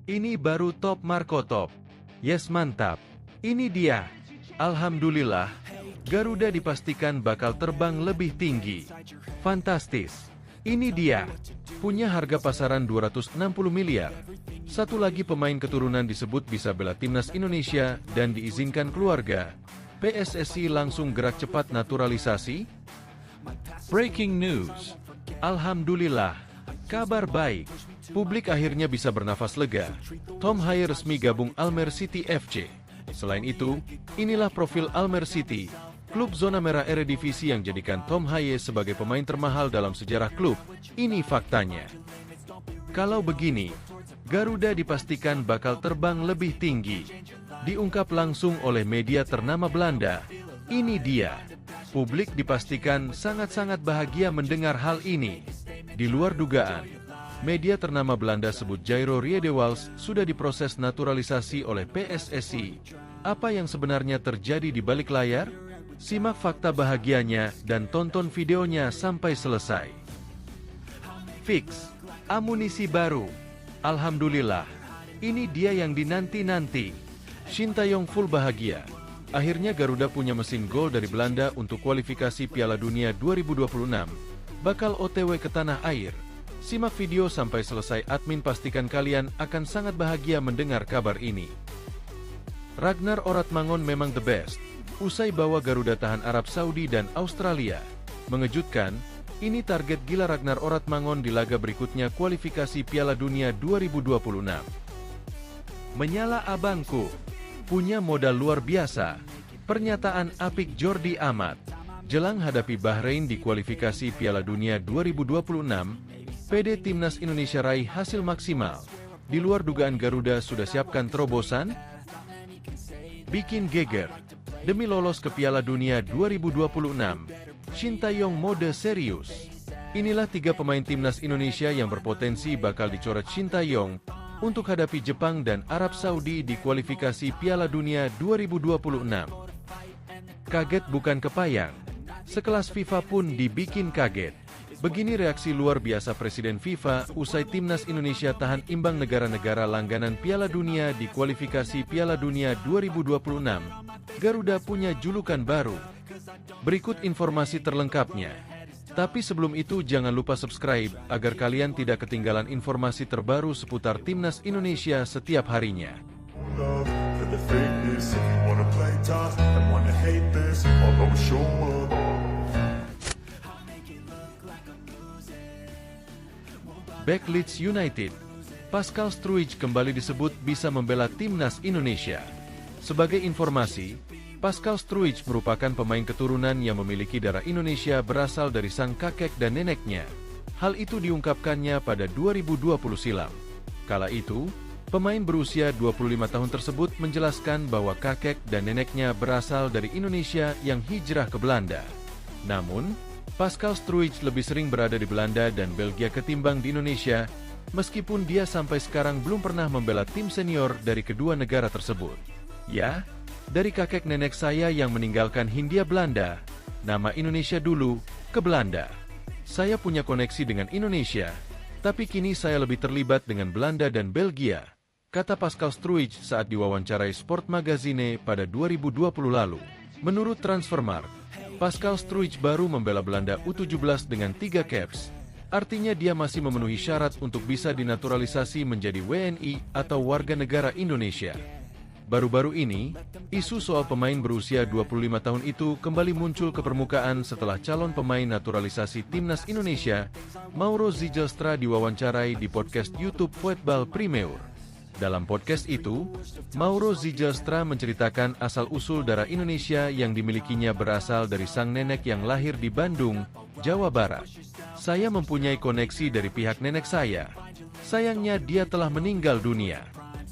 Ini baru top Marco top. Yes, mantap. Ini dia. Alhamdulillah, Garuda dipastikan bakal terbang lebih tinggi. Fantastis. Ini dia. Punya harga pasaran 260 miliar. Satu lagi pemain keturunan disebut bisa bela timnas Indonesia dan diizinkan keluarga. PSSI langsung gerak cepat naturalisasi. Breaking news. Alhamdulillah. Kabar baik. Publik akhirnya bisa bernafas lega. Tom Haye resmi gabung Almer City FC. Selain itu, inilah profil Almer City, klub zona merah Eredivisie yang jadikan Tom Haye sebagai pemain termahal dalam sejarah klub. Ini faktanya. Kalau begini, Garuda dipastikan bakal terbang lebih tinggi. Diungkap langsung oleh media ternama Belanda. Ini dia. Publik dipastikan sangat-sangat bahagia mendengar hal ini. Di luar dugaan, media ternama Belanda sebut Jairo Riedewals sudah diproses naturalisasi oleh PSSI. Apa yang sebenarnya terjadi di balik layar? Simak fakta bahagianya dan tonton videonya sampai selesai. Fix, amunisi baru. Alhamdulillah, ini dia yang dinanti-nanti. Shin Tae-yong full bahagia. Akhirnya Garuda punya mesin gol dari Belanda untuk kualifikasi Piala Dunia 2026. Bakal OTW ke tanah air. Simak video sampai selesai, admin pastikan kalian akan sangat bahagia mendengar kabar ini. Ragnar Oratmangun memang the best. Usai bawa Garuda tahan Arab Saudi dan Australia. Mengejutkan, ini target gila Ragnar Oratmangun di laga berikutnya kualifikasi Piala Dunia 2026. Menyala abangku. Punya modal luar biasa. Pernyataan apik Jordi Amat. Jelang hadapi Bahrain di kualifikasi Piala Dunia 2026, PD Timnas Indonesia raih hasil maksimal. Di luar dugaan Garuda sudah siapkan terobosan? Bikin geger. Demi lolos ke Piala Dunia 2026, Shin Tae-yong mode serius. Inilah 3 pemain Timnas Indonesia yang berpotensi bakal dicoret Shin Tae-yong untuk hadapi Jepang dan Arab Saudi di kualifikasi Piala Dunia 2026. Kaget bukan kepayang. Sekelas FIFA pun dibikin kaget. Begini reaksi luar biasa Presiden FIFA usai Timnas Indonesia tahan imbang negara-negara langganan Piala Dunia di kualifikasi Piala Dunia 2026. Garuda punya julukan baru. Berikut informasi terlengkapnya. Tapi sebelum itu jangan lupa subscribe agar kalian tidak ketinggalan informasi terbaru seputar Timnas Indonesia setiap harinya. Back Leeds United. Pascal Struijk kembali disebut bisa membela Timnas Indonesia. Sebagai informasi, Pascal Struijk merupakan pemain keturunan yang memiliki darah Indonesia berasal dari sang kakek dan neneknya. Hal itu diungkapkannya pada 2020 silam. Kala itu, pemain berusia 25 tahun tersebut menjelaskan bahwa kakek dan neneknya berasal dari Indonesia yang hijrah ke Belanda. Namun, Pascal Struijk lebih sering berada di Belanda dan Belgia ketimbang di Indonesia, meskipun dia sampai sekarang belum pernah membela tim senior dari kedua negara tersebut. Ya, dari kakek nenek saya yang meninggalkan Hindia Belanda, nama Indonesia dulu, ke Belanda. Saya punya koneksi dengan Indonesia, tapi kini saya lebih terlibat dengan Belanda dan Belgia, kata Pascal Struijk saat diwawancarai Sport Magazine pada 2020 lalu. Menurut Transfermarkt, Pascal Struijk baru membela Belanda U17 dengan 3 caps. Artinya dia masih memenuhi syarat untuk bisa dinaturalisasi menjadi WNI atau warga negara Indonesia. Baru-baru ini, isu soal pemain berusia 25 tahun itu kembali muncul ke permukaan setelah calon pemain naturalisasi Timnas Indonesia, Mauro Zijlstra diwawancarai di podcast YouTube Voetbal Primeur. Dalam podcast itu, Mauro Zijlstra menceritakan asal-usul darah Indonesia yang dimilikinya berasal dari sang nenek yang lahir di Bandung, Jawa Barat. Saya mempunyai koneksi dari pihak nenek saya. Sayangnya dia telah meninggal dunia.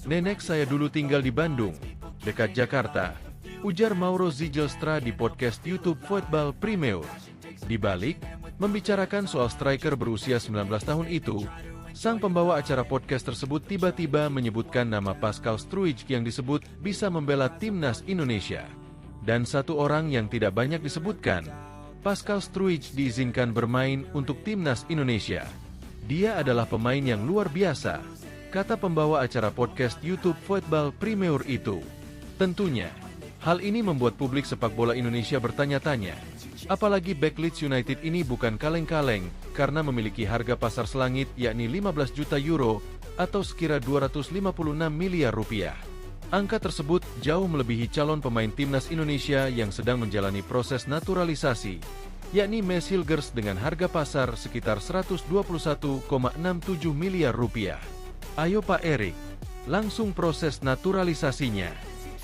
Nenek saya dulu tinggal di Bandung, dekat Jakarta, ujar Mauro Zijlstra di podcast YouTube Voetbal Primeur. Di balik, membicarakan soal striker berusia 19 tahun itu, sang pembawa acara podcast tersebut tiba-tiba menyebutkan nama Pascal Struijk yang disebut bisa membela Timnas Indonesia. Dan satu orang yang tidak banyak disebutkan, Pascal Struijk diizinkan bermain untuk Timnas Indonesia. Dia adalah pemain yang luar biasa. kata pembawa acara podcast YouTube Voetbal Premier itu. Tentunya, hal ini membuat publik sepak bola Indonesia bertanya-tanya. Apalagi back Leeds United ini bukan kaleng-kaleng, karena memiliki harga pasar selangit yakni 15 juta euro atau sekira 256 miliar rupiah. Angka tersebut jauh melebihi calon pemain timnas Indonesia yang sedang menjalani proses naturalisasi, yakni Maes Hilgers dengan harga pasar sekitar 121,67 miliar rupiah. Ayo Pak Erik, langsung proses naturalisasinya,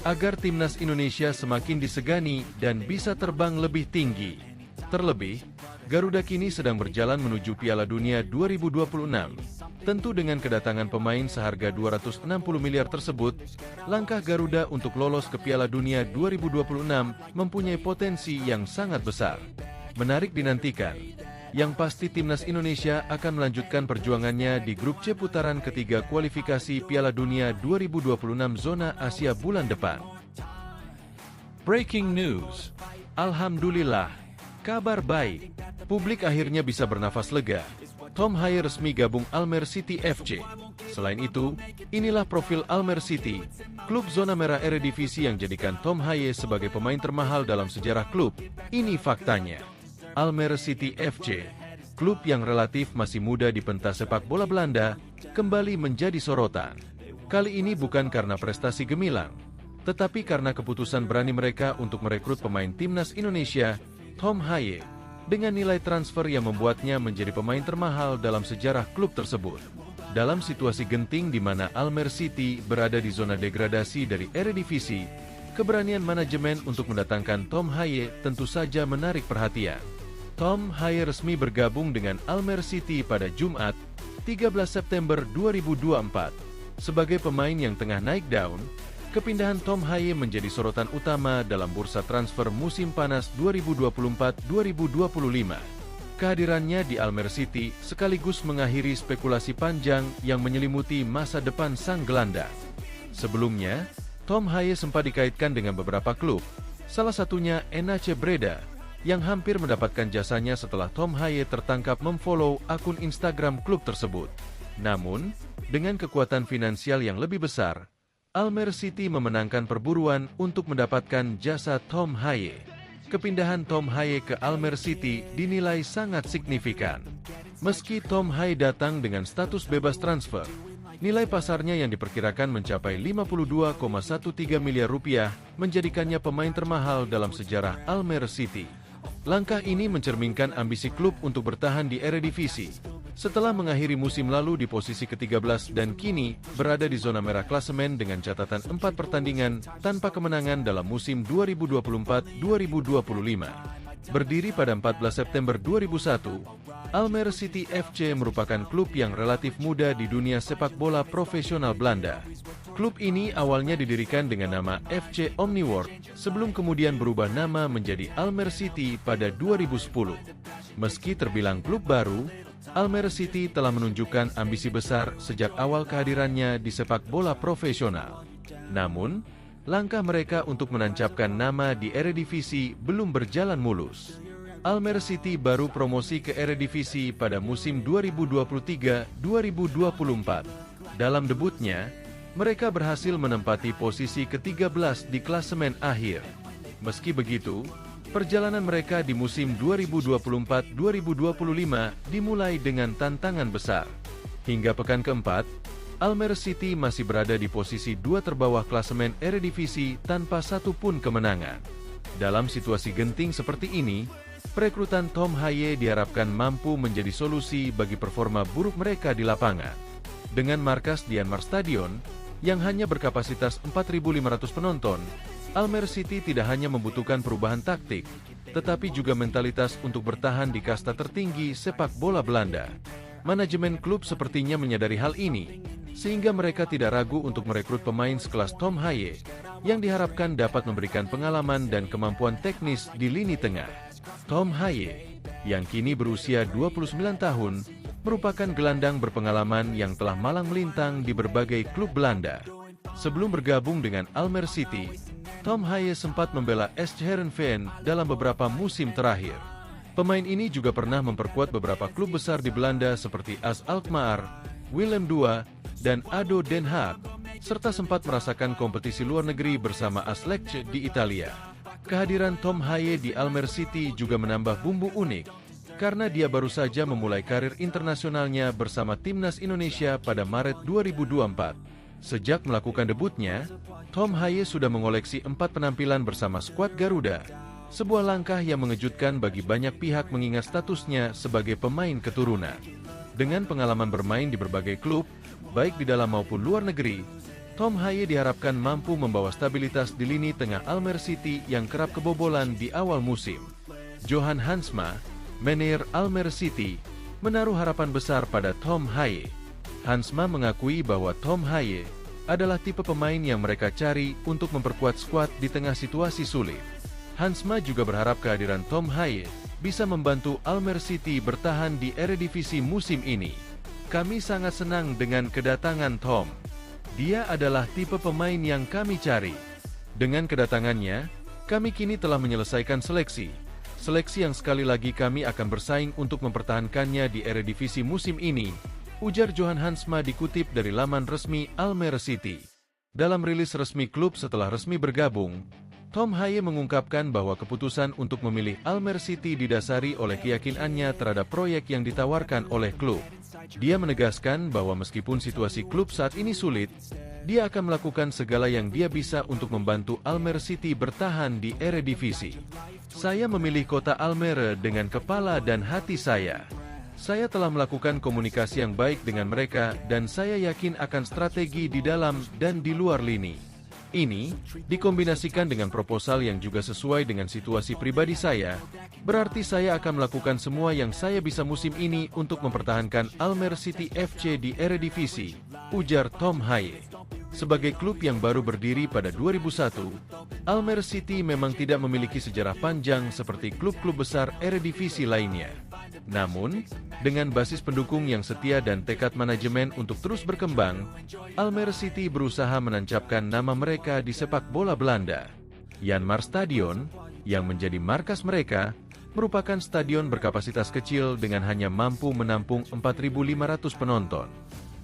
agar timnas Indonesia semakin disegani dan bisa terbang lebih tinggi. Terlebih, Garuda kini sedang berjalan menuju Piala Dunia 2026. Tentu dengan kedatangan pemain seharga 260 miliar tersebut, langkah Garuda untuk lolos ke Piala Dunia 2026 mempunyai potensi yang sangat besar. Menarik dinantikan. Yang pasti timnas Indonesia akan melanjutkan perjuangannya di grup C putaran ketiga kualifikasi Piala Dunia 2026 zona Asia bulan depan. Breaking news. Alhamdulillah, kabar baik. Publik akhirnya bisa bernafas lega. Tom Haye resmi gabung Almere City FC. Selain itu, inilah profil Almere City, klub zona merah Eredivisie yang jadikan Tom Haye sebagai pemain termahal dalam sejarah klub. Ini faktanya. Almere City FC, klub yang relatif masih muda di pentas sepak bola Belanda, kembali menjadi sorotan. Kali ini bukan karena prestasi gemilang, tetapi karena keputusan berani mereka untuk merekrut pemain timnas Indonesia, Tom Haye, dengan nilai transfer yang membuatnya menjadi pemain termahal dalam sejarah klub tersebut. Dalam situasi genting di mana Almere City berada di zona degradasi dari Eredivisie, keberanian manajemen untuk mendatangkan Tom Haye tentu saja menarik perhatian. Tom Haye resmi bergabung dengan Almere City pada Jumat, 13 September 2024. Sebagai pemain yang tengah naik daun, kepindahan Tom Haye menjadi sorotan utama dalam bursa transfer musim panas 2024-2025. Kehadirannya di Almere City sekaligus mengakhiri spekulasi panjang yang menyelimuti masa depan sang gelandang. Sebelumnya, Tom Haye sempat dikaitkan dengan beberapa klub, salah satunya NAC Breda, yang hampir mendapatkan jasanya setelah Tom Haye tertangkap memfollow akun Instagram klub tersebut. Namun, dengan kekuatan finansial yang lebih besar, Almere City memenangkan perburuan untuk mendapatkan jasa Tom Haye. Kepindahan Tom Haye ke Almere City dinilai sangat signifikan. Meski Tom Haye datang dengan status bebas transfer, nilai pasarnya yang diperkirakan mencapai 52,13 miliar rupiah menjadikannya pemain termahal dalam sejarah Almere City. Langkah ini mencerminkan ambisi klub untuk bertahan di Eredivisie. Setelah mengakhiri musim lalu di posisi ke-13 dan kini berada di zona merah klasemen dengan catatan 4 pertandingan tanpa kemenangan dalam musim 2024-2025. Berdiri pada 14 September 2001, Almere City FC merupakan klub yang relatif muda di dunia sepak bola profesional Belanda. Klub ini awalnya didirikan dengan nama FC Omniworld, sebelum kemudian berubah nama menjadi Almere City pada 2010. Meski terbilang klub baru, Almere City telah menunjukkan ambisi besar sejak awal kehadirannya di sepak bola profesional. Namun, langkah mereka untuk menancapkan nama di Eredivisie belum berjalan mulus. Almere City baru promosi ke Eredivisie pada musim 2023-2024. Dalam debutnya, mereka berhasil menempati posisi ke-13 di klasemen akhir. Meski begitu, perjalanan mereka di musim 2024-2025 dimulai dengan tantangan besar. Hingga pekan keempat, Almere City masih berada di posisi 2 terbawah klasemen Eredivisie tanpa satupun kemenangan. Dalam situasi genting seperti ini, perekrutan Tom Haye diharapkan mampu menjadi solusi bagi performa buruk mereka di lapangan. Dengan markas di Anmar Stadion, yang hanya berkapasitas 4.500 penonton, Almere City tidak hanya membutuhkan perubahan taktik, tetapi juga mentalitas untuk bertahan di kasta tertinggi sepak bola Belanda. Manajemen klub sepertinya menyadari hal ini, sehingga mereka tidak ragu untuk merekrut pemain sekelas Tom Haye, yang diharapkan dapat memberikan pengalaman dan kemampuan teknis di lini tengah. Tom Haye, yang kini berusia 29 tahun, merupakan gelandang berpengalaman yang telah malang melintang di berbagai klub Belanda. Sebelum bergabung dengan Almere City, Tom Haye sempat membela SC Heerenveen dalam beberapa musim terakhir. Pemain ini juga pernah memperkuat beberapa klub besar di Belanda seperti AS Alkmaar, Willem II, dan ADO Den Haag, serta sempat merasakan kompetisi luar negeri bersama Anderlecht di Italia. Kehadiran Tom Haye di Almere City juga menambah bumbu unik, karena dia baru saja memulai karir internasionalnya bersama Timnas Indonesia pada Maret 2024. Sejak melakukan debutnya, Tom Haye sudah mengoleksi 4 penampilan bersama skuad Garuda, sebuah langkah yang mengejutkan bagi banyak pihak mengingat statusnya sebagai pemain keturunan. Dengan pengalaman bermain di berbagai klub, baik di dalam maupun luar negeri, Tom Haye diharapkan mampu membawa stabilitas di lini tengah Almere City yang kerap kebobolan di awal musim. Johan Hansma, manajer Almere City, menaruh harapan besar pada Tom Haye. Hansma mengakui bahwa Tom Haye adalah tipe pemain yang mereka cari untuk memperkuat skuad di tengah situasi sulit. Hansma juga berharap kehadiran Tom Haye bisa membantu Almere City bertahan di Eredivisie musim ini. Kami sangat senang dengan kedatangan Tom. Dia adalah tipe pemain yang kami cari. Dengan kedatangannya, kami kini telah menyelesaikan seleksi. Seleksi yang sekali lagi kami akan bersaing untuk mempertahankannya di Eredivisie musim ini, ujar Johan Hansma dikutip dari laman resmi Almere City. Dalam rilis resmi klub setelah resmi bergabung, Tom Haye mengungkapkan bahwa keputusan untuk memilih Almere City didasari oleh keyakinannya terhadap proyek yang ditawarkan oleh klub. Dia menegaskan bahwa meskipun situasi klub saat ini sulit, dia akan melakukan segala yang dia bisa untuk membantu Almere City bertahan di Eredivisie. Saya memilih kota Almere dengan kepala dan hati saya. Saya telah melakukan komunikasi yang baik dengan mereka dan saya yakin akan strategi di dalam dan di luar lini. Ini, dikombinasikan dengan proposal yang juga sesuai dengan situasi pribadi saya, berarti saya akan melakukan semua yang saya bisa musim ini untuk mempertahankan Almere City FC di Eredivisie, ujar Tom Haye. Sebagai klub yang baru berdiri pada 2001, Almere City memang tidak memiliki sejarah panjang seperti klub-klub besar Eredivisie lainnya. Namun, dengan basis pendukung yang setia dan tekad manajemen untuk terus berkembang, Almere City berusaha menancapkan nama mereka di sepak bola Belanda. Janmar Stadion, yang menjadi markas mereka, merupakan stadion berkapasitas kecil dengan hanya mampu menampung 4.500 penonton.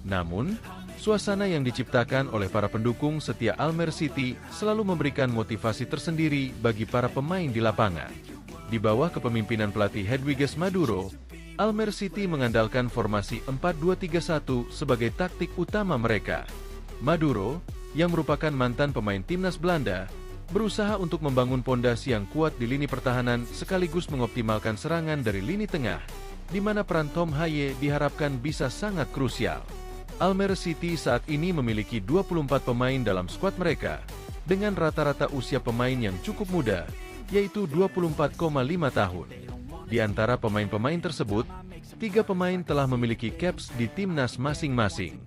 Namun, suasana yang diciptakan oleh para pendukung setia Almere City selalu memberikan motivasi tersendiri bagi para pemain di lapangan. Di bawah kepemimpinan pelatih Hedwiges Maduro, Almere City mengandalkan formasi 4-2-3-1 sebagai taktik utama mereka. Maduro, yang merupakan mantan pemain timnas Belanda, berusaha untuk membangun pondasi yang kuat di lini pertahanan sekaligus mengoptimalkan serangan dari lini tengah, di mana peran Tom Haye diharapkan bisa sangat krusial. Almere City saat ini memiliki 24 pemain dalam skuad mereka, dengan rata-rata usia pemain yang cukup muda, yaitu 24,5 tahun. Di antara pemain-pemain tersebut, 3 pemain telah memiliki caps di timnas masing-masing.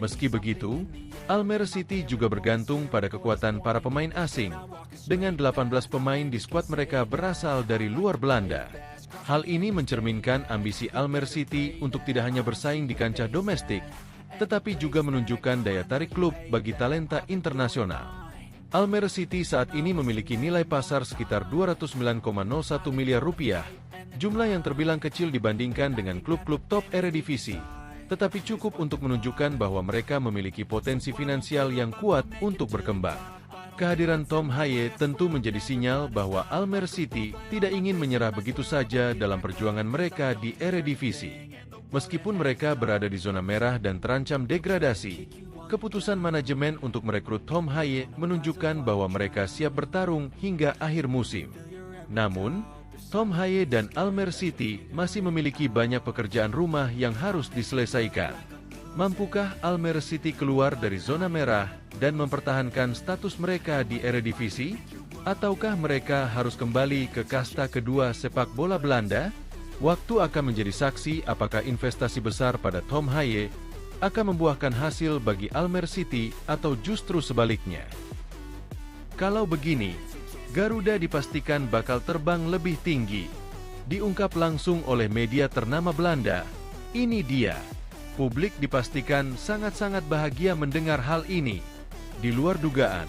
Meski begitu, Almere City juga bergantung pada kekuatan para pemain asing, dengan 18 pemain di skuad mereka berasal dari luar Belanda. Hal ini mencerminkan ambisi Almere City untuk tidak hanya bersaing di kancah domestik, tetapi juga menunjukkan daya tarik klub bagi talenta internasional. Almere City saat ini memiliki nilai pasar sekitar 209,01 miliar rupiah, jumlah yang terbilang kecil dibandingkan dengan klub-klub top Eredivisie, tetapi cukup untuk menunjukkan bahwa mereka memiliki potensi finansial yang kuat untuk berkembang. Kehadiran Tom Haye tentu menjadi sinyal bahwa Almere City tidak ingin menyerah begitu saja dalam perjuangan mereka di Eredivisie. Meskipun mereka berada di zona merah dan terancam degradasi, keputusan manajemen untuk merekrut Tom Haye menunjukkan bahwa mereka siap bertarung hingga akhir musim. Namun, Tom Haye dan Almere City masih memiliki banyak pekerjaan rumah yang harus diselesaikan. Mampukah Almere City keluar dari zona merah dan mempertahankan status mereka di Eredivisie? Ataukah mereka harus kembali ke kasta kedua sepak bola Belanda? Waktu akan menjadi saksi apakah investasi besar pada Tom Haye akan membuahkan hasil bagi Almere City atau justru sebaliknya. Kalau begini, Garuda dipastikan bakal terbang lebih tinggi. Diungkap langsung oleh media ternama Belanda. Ini dia. Publik dipastikan sangat-sangat bahagia mendengar hal ini. Di luar dugaan,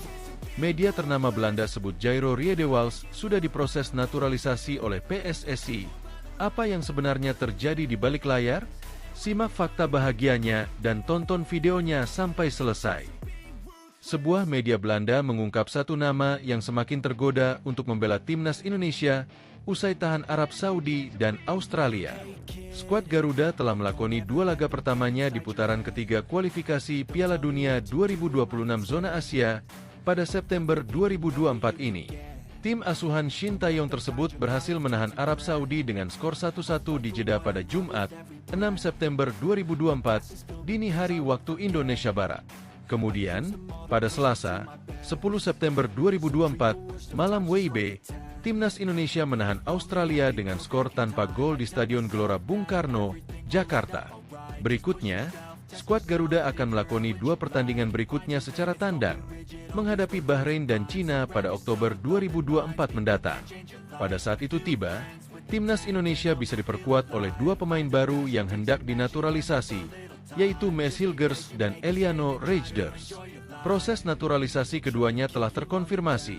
media ternama Belanda sebut Jairo Riedewals sudah diproses naturalisasi oleh PSSI. Apa yang sebenarnya terjadi di balik layar? Simak fakta bahagianya dan tonton videonya sampai selesai. Sebuah media Belanda mengungkap satu nama yang semakin tergoda untuk membela timnas Indonesia usai tahan Arab Saudi dan Australia. Skuad Garuda telah melakoni 2 laga pertamanya di putaran ketiga kualifikasi Piala Dunia 2026 zona Asia pada September 2024 ini. Tim asuhan Shin Tae-yong tersebut berhasil menahan Arab Saudi dengan skor 1-1 di Jeddah pada Jumat, 6 September 2024, dini hari waktu Indonesia Barat. Kemudian, pada Selasa, 10 September 2024, malam WIB, Timnas Indonesia menahan Australia dengan skor tanpa gol di Stadion Gelora Bung Karno, Jakarta. Berikutnya, skuad Garuda akan melakoni 2 pertandingan berikutnya secara tandang, menghadapi Bahrain dan Cina pada Oktober 2024 mendatang. Pada saat itu tiba, Timnas Indonesia bisa diperkuat oleh 2 pemain baru yang hendak dinaturalisasi, yaitu Maes Hilgers dan Eliano Reijnders. Proses naturalisasi keduanya telah terkonfirmasi,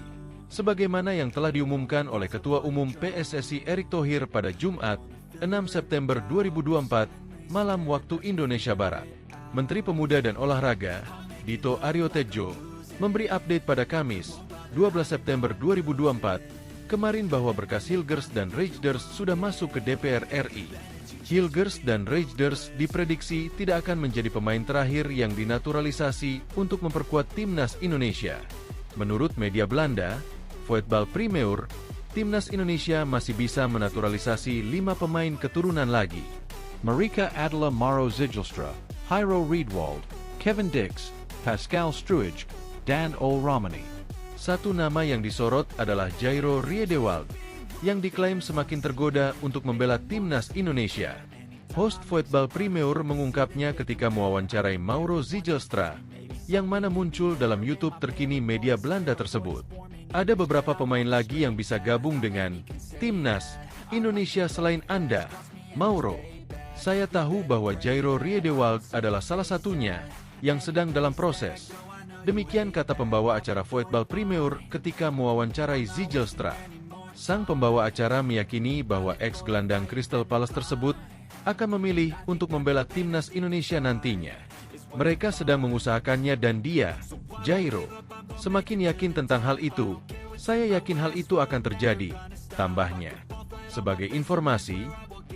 sebagaimana yang telah diumumkan oleh Ketua Umum PSSI Erick Thohir pada Jumat, 6 September 2024, malam waktu Indonesia Barat. Menteri Pemuda dan Olahraga, Dito Aryo Tejo, memberi update pada Kamis, 12 September 2024, kemarin bahwa berkas Hilgers dan Reijnders sudah masuk ke DPR RI. Hilgers dan Reijnders diprediksi tidak akan menjadi pemain terakhir yang dinaturalisasi untuk memperkuat timnas Indonesia. Menurut media Belanda, Voetbal Primeur, timnas Indonesia masih bisa menaturalisasi 5 pemain keturunan lagi. Marika Adela Mauro Zijlstra, Jairo Riedwald, Kevin Dix, Pascal Struij, Dan Olramani. Satu nama yang disorot adalah Jairo Riedewald, yang diklaim semakin tergoda untuk membela timnas Indonesia. Host Voetbal Primeur mengungkapnya ketika mewawancarai Mauro Zijlstra, yang mana muncul dalam YouTube terkini media Belanda tersebut. Ada beberapa pemain lagi yang bisa gabung dengan timnas Indonesia selain Anda, Mauro. Saya tahu bahwa Jairo Riedewald adalah salah satunya yang sedang dalam proses. Demikian kata pembawa acara Voetbal Primeur ketika mewawancarai Zijlstra. Sang pembawa acara meyakini bahwa ex-gelandang Crystal Palace tersebut akan memilih untuk membela timnas Indonesia nantinya. Mereka sedang mengusahakannya dan dia, Jairo, semakin yakin tentang hal itu. Saya yakin hal itu akan terjadi, tambahnya. Sebagai informasi,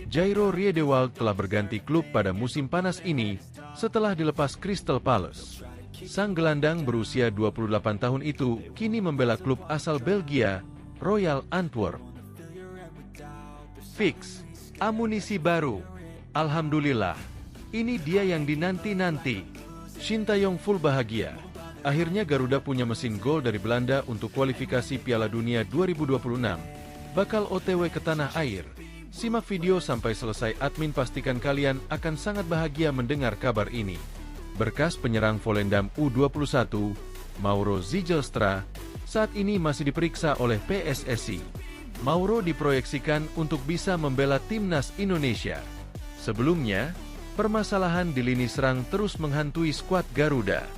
Jairo Riedewald telah berganti klub pada musim panas ini setelah dilepas Crystal Palace. Sang gelandang berusia 28 tahun itu kini membela klub asal Belgia, Royal Antwerp. Fix, amunisi baru. Alhamdulillah, ini dia yang dinanti-nanti. Shin Tae-yong full bahagia. Akhirnya Garuda punya mesin gol dari Belanda untuk kualifikasi Piala Dunia 2026. Bakal OTW ke tanah air. Simak video sampai selesai, admin pastikan kalian akan sangat bahagia mendengar kabar ini. Berkas penyerang Volendam U21, Mauro Zijlstra, saat ini masih diperiksa oleh PSSI. Mauro diproyeksikan untuk bisa membela timnas Indonesia. Sebelumnya, permasalahan di lini serang terus menghantui skuad Garuda.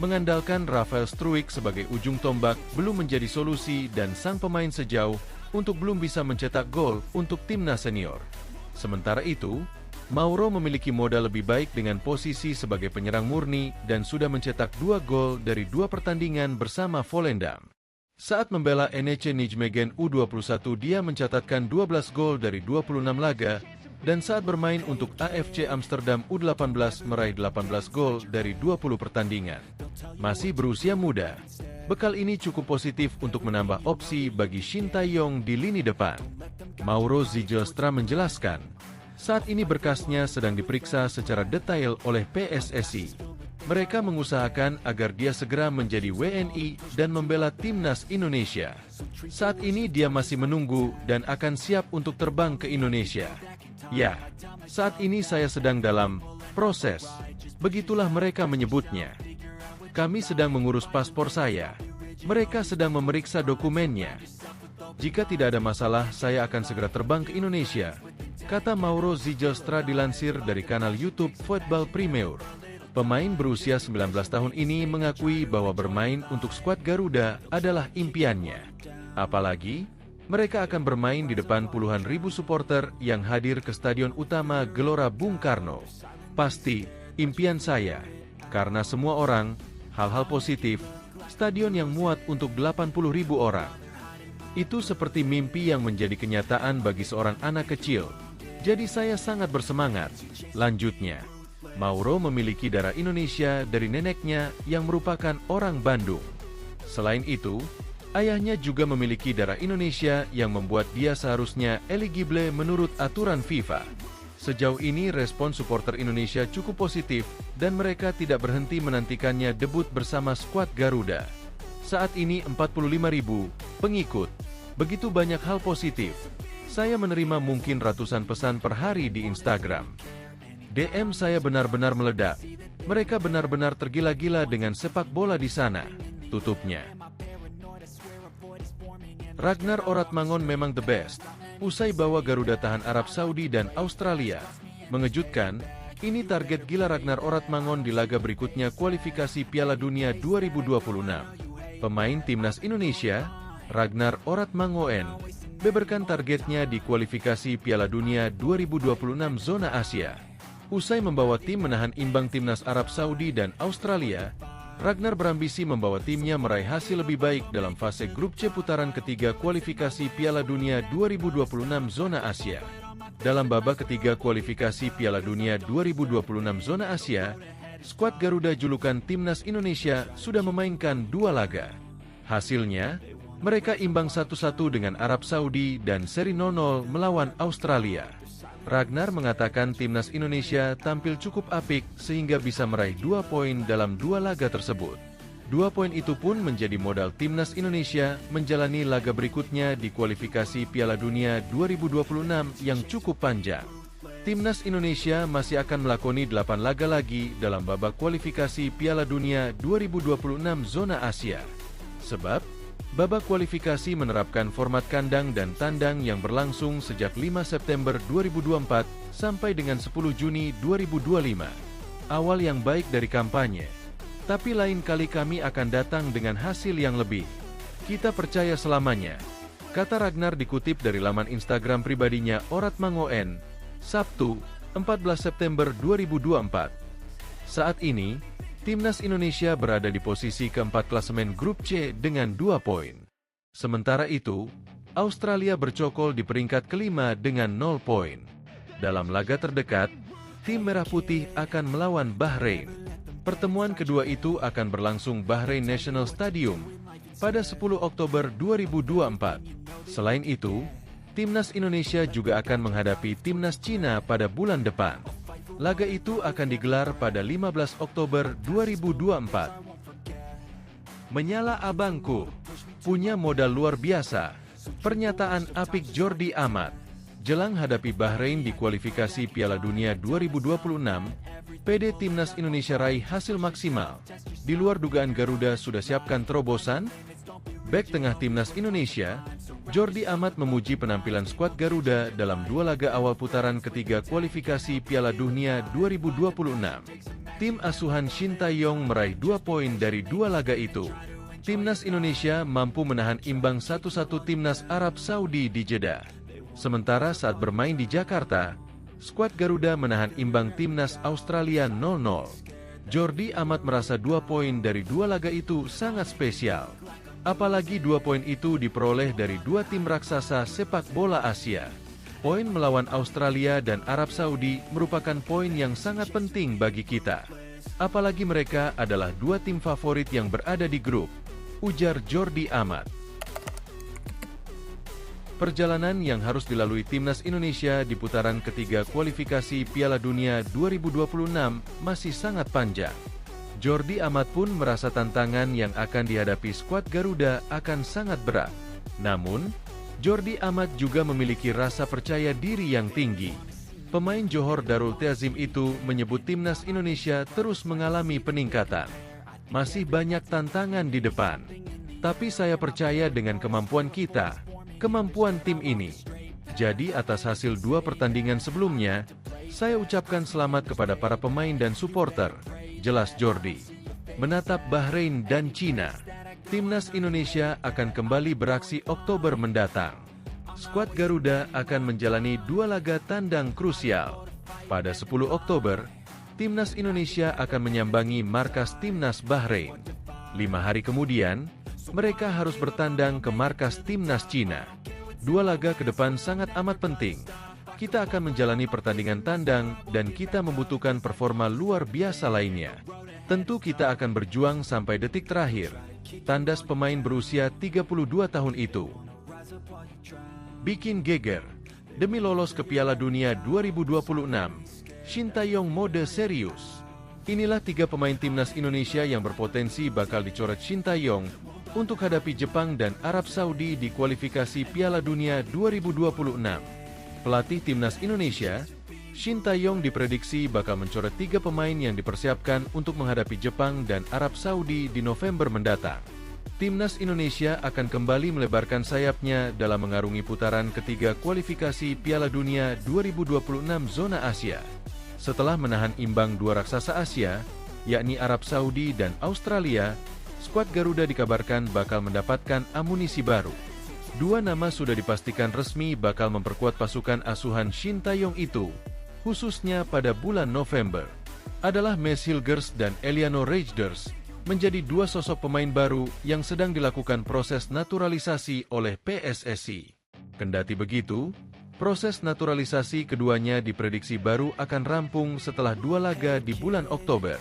Mengandalkan Rafael Struijk sebagai ujung tombak belum menjadi solusi dan sang pemain sejauh untuk belum bisa mencetak gol untuk timnas senior. Sementara itu, Mauro memiliki modal lebih baik dengan posisi sebagai penyerang murni dan sudah mencetak 2 gol dari 2 pertandingan bersama Volendam. Saat membela NEC Nijmegen U21 dia mencatatkan 12 gol dari 26 laga, dan saat bermain untuk AFC Amsterdam U18 meraih 18 gol dari 20 pertandingan. Masih berusia muda, bekal ini cukup positif untuk menambah opsi bagi Shin Tae-yong di lini depan. Mauro Zijlstra menjelaskan, saat ini berkasnya sedang diperiksa secara detail oleh PSSI. Mereka mengusahakan agar dia segera menjadi WNI dan membela timnas Indonesia. Saat ini dia masih menunggu dan akan siap untuk terbang ke Indonesia. Ya, saat ini saya sedang dalam proses. Begitulah mereka menyebutnya. Kami sedang mengurus paspor saya. Mereka sedang memeriksa dokumennya. Jika tidak ada masalah, saya akan segera terbang ke Indonesia, kata Mauro Zijlstra dilansir dari kanal YouTube Voetbal Primeur. Pemain berusia 19 tahun ini mengakui bahwa bermain untuk skuad Garuda adalah impiannya. Apalagi, mereka akan bermain di depan puluhan ribu supporter yang hadir ke stadion utama Gelora Bung Karno. Pasti, impian saya. Karena semua orang, hal-hal positif, stadion yang muat untuk 80.000 orang. Itu seperti mimpi yang menjadi kenyataan bagi seorang anak kecil. Jadi saya sangat bersemangat. Lanjutnya, Mauro memiliki darah Indonesia dari neneknya yang merupakan orang Bandung. Selain itu, ayahnya juga memiliki darah Indonesia yang membuat dia seharusnya eligible menurut aturan FIFA. Sejauh ini respon supporter Indonesia cukup positif dan mereka tidak berhenti menantikannya debut bersama skuad Garuda. Saat ini 45.000 pengikut. Begitu banyak hal positif. Saya menerima mungkin ratusan pesan per hari di Instagram. DM saya benar-benar meledak. Mereka benar-benar tergila-gila dengan sepak bola di sana. Tutupnya. Ragnar Oratmangun memang the best. Usai bawa Garuda tahan Arab Saudi dan Australia. Mengejutkan, ini target gila Ragnar Oratmangun di laga berikutnya kualifikasi Piala Dunia 2026. Pemain timnas Indonesia, Ragnar Oratmangun, beberkan targetnya di kualifikasi Piala Dunia 2026 zona Asia. Usai membawa tim menahan imbang timnas Arab Saudi dan Australia, Ragnar berambisi membawa timnya meraih hasil lebih baik dalam fase grup C putaran ketiga kualifikasi Piala Dunia 2026 zona Asia. Dalam babak ketiga kualifikasi Piala Dunia 2026 zona Asia, skuad Garuda julukan timnas Indonesia sudah memainkan 2 laga. Hasilnya, mereka imbang 1-1 dengan Arab Saudi dan seri 0-0 melawan Australia. Ragnar mengatakan timnas Indonesia tampil cukup apik sehingga bisa meraih 2 poin dalam 2 laga tersebut. 2 poin itu pun menjadi modal timnas Indonesia menjalani laga berikutnya di kualifikasi Piala Dunia 2026 yang cukup panjang. Timnas Indonesia masih akan melakoni 8 laga lagi dalam babak kualifikasi Piala Dunia 2026 zona Asia. Sebab, babak kualifikasi menerapkan format kandang dan tandang yang berlangsung sejak 5 September 2024 sampai dengan 10 Juni 2025. Awal yang baik dari kampanye. Tapi lain kali kami akan datang dengan hasil yang lebih. Kita percaya selamanya. Kata Ragnar dikutip dari laman Instagram pribadinya Oratmangun, Sabtu, 14 September 2024. Saat ini, Timnas Indonesia berada di posisi keempat klasemen grup C dengan 2 poin. Sementara itu, Australia bercokol di peringkat kelima dengan 0 poin. Dalam laga terdekat, tim Merah Putih akan melawan Bahrain. Pertemuan kedua itu akan berlangsung Bahrain National Stadium pada 10 Oktober 2024. Selain itu, Timnas Indonesia juga akan menghadapi Timnas Cina pada bulan depan. Laga itu akan digelar pada 15 Oktober 2024. Menyala abangku, punya modal luar biasa. Pernyataan apik Jordi Amat. Jelang hadapi Bahrain di kualifikasi Piala Dunia 2026, PD Timnas Indonesia raih hasil maksimal. Di luar dugaan Garuda sudah siapkan terobosan? Bek tengah Timnas Indonesia, Jordi Amat memuji penampilan skuad Garuda dalam 2 laga awal putaran ketiga kualifikasi Piala Dunia 2026. Tim asuhan Shin Tae-yong meraih 2 poin dari 2 laga itu. Timnas Indonesia mampu menahan imbang 1-1 Timnas Arab Saudi di Jeddah. Sementara saat bermain di Jakarta, skuad Garuda menahan imbang Timnas Australia 0-0. Jordi Amat merasa 2 poin dari 2 laga itu sangat spesial. Apalagi 2 poin itu diperoleh dari 2 tim raksasa sepak bola Asia. Poin melawan Australia dan Arab Saudi merupakan poin yang sangat penting bagi kita. Apalagi mereka adalah 2 tim favorit yang berada di grup, ujar Jordi Amat. Perjalanan yang harus dilalui Timnas Indonesia di putaran ketiga kualifikasi Piala Dunia 2026 masih sangat panjang. Jordi Amat pun merasa tantangan yang akan dihadapi skuad Garuda akan sangat berat. Namun, Jordi Amat juga memiliki rasa percaya diri yang tinggi. Pemain Johor Darul Ta'zim itu menyebut Timnas Indonesia terus mengalami peningkatan. Masih banyak tantangan di depan. Tapi saya percaya dengan kemampuan kita, kemampuan tim ini. Jadi atas hasil 2 pertandingan sebelumnya, saya ucapkan selamat kepada para pemain dan supporter. Jelas Jordi. Menatap Bahrain dan Cina, Timnas Indonesia akan kembali beraksi Oktober mendatang. Skuad Garuda akan menjalani 2 laga tandang krusial. Pada 10 Oktober, Timnas Indonesia akan menyambangi markas Timnas Bahrain. 5 hari kemudian, mereka harus bertandang ke markas Timnas Cina. 2 laga ke depan sangat amat penting. Kita akan menjalani pertandingan tandang dan kita membutuhkan performa luar biasa lainnya. Tentu kita akan berjuang sampai detik terakhir. Tandas pemain berusia 32 tahun itu. Bikin geger. Demi lolos ke Piala Dunia 2026. Shin Tae-yong mode serius. Inilah 3 pemain timnas Indonesia yang berpotensi bakal dicoret Shin Tae-yong untuk hadapi Jepang dan Arab Saudi di kualifikasi Piala Dunia 2026. Pelatih timnas Indonesia, Shin Tae-yong diprediksi bakal mencoret 3 pemain yang dipersiapkan untuk menghadapi Jepang dan Arab Saudi di November mendatang. Timnas Indonesia akan kembali melebarkan sayapnya dalam mengarungi putaran ketiga kualifikasi Piala Dunia 2026 zona Asia. Setelah menahan imbang 2 raksasa Asia, yakni Arab Saudi dan Australia, skuad Garuda dikabarkan bakal mendapatkan amunisi baru. 2 nama sudah dipastikan resmi bakal memperkuat pasukan asuhan Shin Tae-yong itu, khususnya pada bulan November. Adalah Mads Hilgers dan Eliano Reijnders, menjadi 2 sosok pemain baru yang sedang dilakukan proses naturalisasi oleh PSSI. Kendati begitu, proses naturalisasi keduanya diprediksi baru akan rampung setelah 2 laga di bulan Oktober.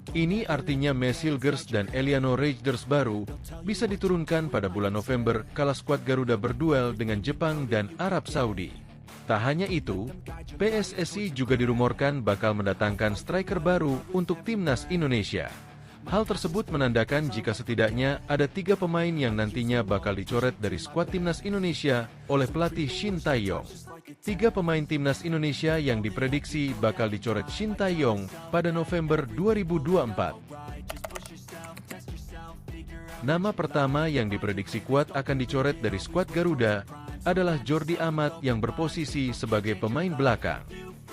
Ini artinya Mads Hilgers dan Eliano Reijnders baru bisa diturunkan pada bulan November kala skuad Garuda berduel dengan Jepang dan Arab Saudi. Tak hanya itu, PSSI juga dirumorkan bakal mendatangkan striker baru untuk timnas Indonesia. Hal tersebut menandakan jika setidaknya ada 3 pemain yang nantinya bakal dicoret dari skuad timnas Indonesia oleh pelatih Shin Tae-yong. 3 pemain timnas Indonesia yang diprediksi bakal dicoret Shin Tae-yong pada November 2024. Nama pertama yang diprediksi kuat akan dicoret dari skuad Garuda adalah Jordi Amat yang berposisi sebagai pemain belakang.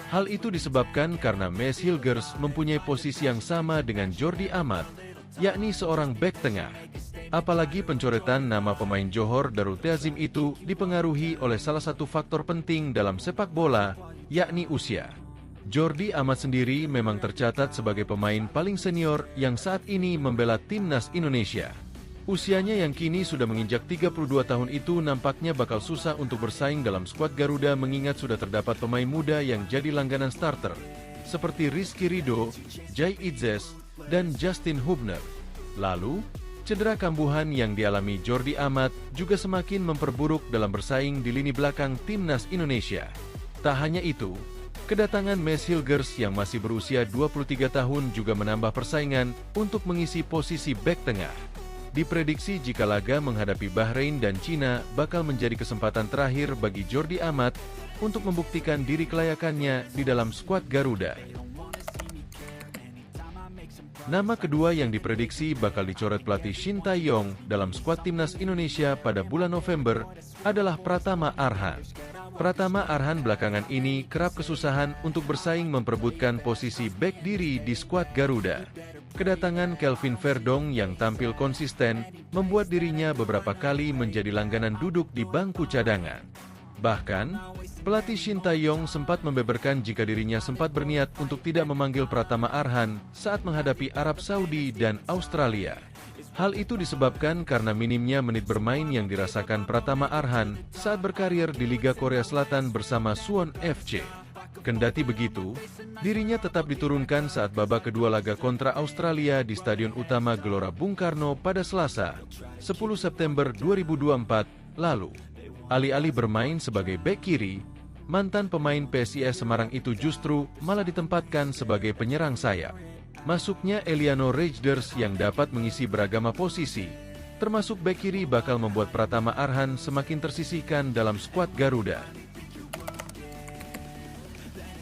Hal itu disebabkan karena Mads Hilgers mempunyai posisi yang sama dengan Jordi Amat, yakni seorang bek tengah. Apalagi pencoretan nama pemain Johor Darul Ta'zim itu dipengaruhi oleh salah satu faktor penting dalam sepak bola, yakni usia. Jordi Amat sendiri memang tercatat sebagai pemain paling senior yang saat ini membela timnas Indonesia. Usianya yang kini sudah menginjak 32 tahun itu nampaknya bakal susah untuk bersaing dalam skuad Garuda mengingat sudah terdapat pemain muda yang jadi langganan starter, seperti Rizky Ridho, Jai Itzes, dan Justin Hubner. Lalu, cedera kambuhan yang dialami Jordi Amat juga semakin memperburuk dalam bersaing di lini belakang timnas Indonesia. Tak hanya itu, kedatangan Mads Hilgers yang masih berusia 23 tahun juga menambah persaingan untuk mengisi posisi bek tengah. Diprediksi jika laga menghadapi Bahrain dan Cina bakal menjadi kesempatan terakhir bagi Jordi Amat untuk membuktikan diri kelayakannya di dalam skuad Garuda. Nama kedua yang diprediksi bakal dicoret pelatih Shin Tae-yong dalam skuad timnas Indonesia pada bulan November adalah Pratama Arhan. Pratama Arhan belakangan ini kerap kesusahan untuk bersaing memperebutkan posisi bek diri di skuad Garuda. Kedatangan Kelvin Verdong yang tampil konsisten membuat dirinya beberapa kali menjadi langganan duduk di bangku cadangan. Bahkan, pelatih Shin Tae-yong sempat membeberkan jika dirinya sempat berniat untuk tidak memanggil Pratama Arhan saat menghadapi Arab Saudi dan Australia. Hal itu disebabkan karena minimnya menit bermain yang dirasakan Pratama Arhan saat berkarir di Liga Korea Selatan bersama Suwon FC. Kendati begitu, dirinya tetap diturunkan saat babak kedua laga kontra Australia di Stadion Utama Gelora Bung Karno pada Selasa, 10 September 2024 lalu. Alih-alih bermain sebagai bek kiri, mantan pemain PSIS Semarang itu justru malah ditempatkan sebagai penyerang sayap. Masuknya Eliano Reijnders yang dapat mengisi beragam posisi, termasuk bek kiri bakal membuat Pratama Arhan semakin tersisihkan dalam skuad Garuda.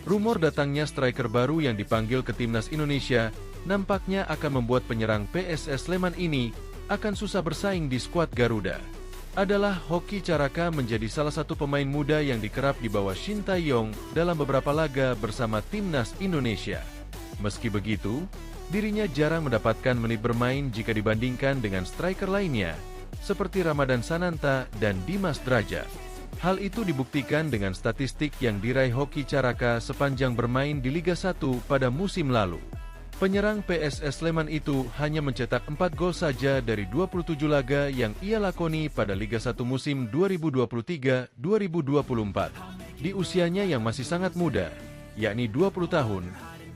Rumor datangnya striker baru yang dipanggil ke timnas Indonesia nampaknya akan membuat penyerang PSS Sleman ini akan susah bersaing di skuad Garuda. Adalah Hoki Caraka menjadi salah satu pemain muda yang dikerap di bawah Shin Tae-yong dalam beberapa laga bersama timnas Indonesia. Meski begitu, dirinya jarang mendapatkan menit bermain jika dibandingkan dengan striker lainnya, seperti Ramadan Sananta dan Dimas Drajat. Hal itu dibuktikan dengan statistik yang diraih Hoki Caraka sepanjang bermain di Liga 1 pada musim lalu. Penyerang PSS Sleman itu hanya mencetak 4 gol saja dari 27 laga yang ia lakoni pada Liga 1 musim 2023-2024. Di usianya yang masih sangat muda, yakni 20 tahun,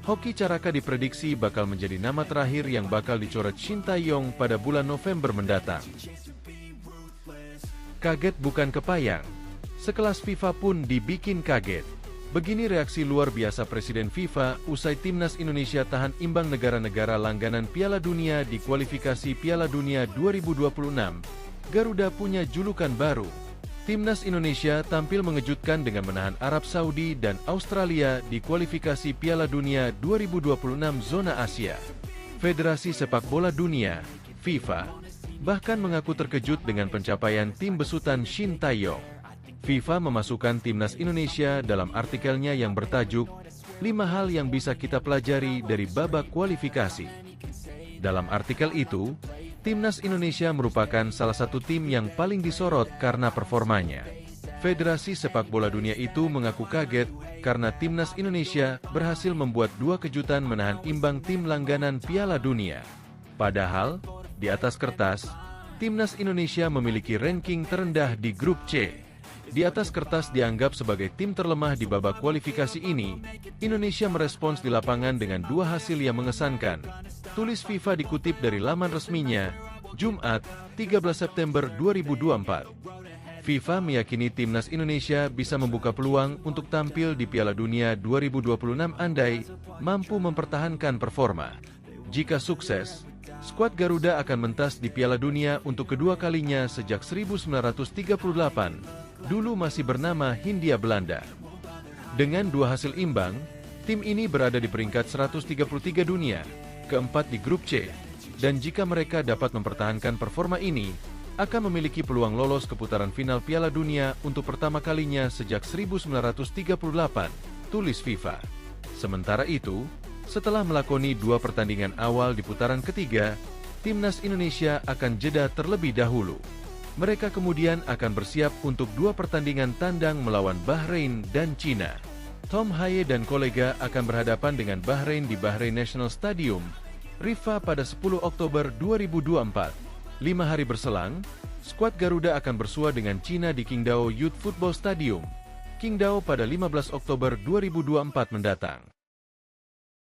Hoki Caraka diprediksi bakal menjadi nama terakhir yang bakal dicoret Shin Tae-yong pada bulan November mendatang. Kaget bukan kepayang. Sekelas FIFA pun dibikin kaget. Begini reaksi luar biasa Presiden FIFA usai Timnas Indonesia tahan imbang negara-negara langganan Piala Dunia di kualifikasi Piala Dunia 2026. Garuda punya julukan baru. Timnas Indonesia tampil mengejutkan dengan menahan Arab Saudi dan Australia di kualifikasi Piala Dunia 2026 zona Asia. Federasi Sepak Bola Dunia, FIFA, bahkan mengaku terkejut dengan pencapaian tim besutan Shin Tae-yong. FIFA memasukkan Timnas Indonesia dalam artikelnya yang bertajuk 5 hal yang bisa kita pelajari dari babak kualifikasi. Dalam artikel itu, Timnas Indonesia merupakan salah satu tim yang paling disorot karena performanya. Federasi Sepak Bola Dunia itu mengaku kaget karena Timnas Indonesia berhasil membuat 2 kejutan menahan imbang tim langganan Piala Dunia. Padahal, di atas kertas, Timnas Indonesia memiliki ranking terendah di grup C. Di atas kertas dianggap sebagai tim terlemah di babak kualifikasi ini, Indonesia merespons di lapangan dengan 2 hasil yang mengesankan. Tulis FIFA dikutip dari laman resminya, Jumat, 13 September 2024. FIFA meyakini Timnas Indonesia bisa membuka peluang untuk tampil di Piala Dunia 2026 andai mampu mempertahankan performa. Jika sukses, skuad Garuda akan mentas di Piala Dunia untuk kedua kalinya sejak 1938. Dulu masih bernama Hindia Belanda. Dengan 2 hasil imbang, tim ini berada di peringkat 133 dunia, keempat di grup C, dan jika mereka dapat mempertahankan performa ini, akan memiliki peluang lolos ke putaran final Piala Dunia untuk pertama kalinya sejak 1938, tulis FIFA. Sementara itu, setelah melakoni 2 pertandingan awal di putaran ketiga, Timnas Indonesia akan jeda terlebih dahulu. Mereka kemudian akan bersiap untuk 2 pertandingan tandang melawan Bahrain dan Cina. Tom Haye dan kolega akan berhadapan dengan Bahrain di Bahrain National Stadium, Rifa pada 10 Oktober 2024. 5 hari berselang, skuad Garuda akan bersua dengan Cina di Qingdao Youth Football Stadium, Qingdao pada 15 Oktober 2024 mendatang.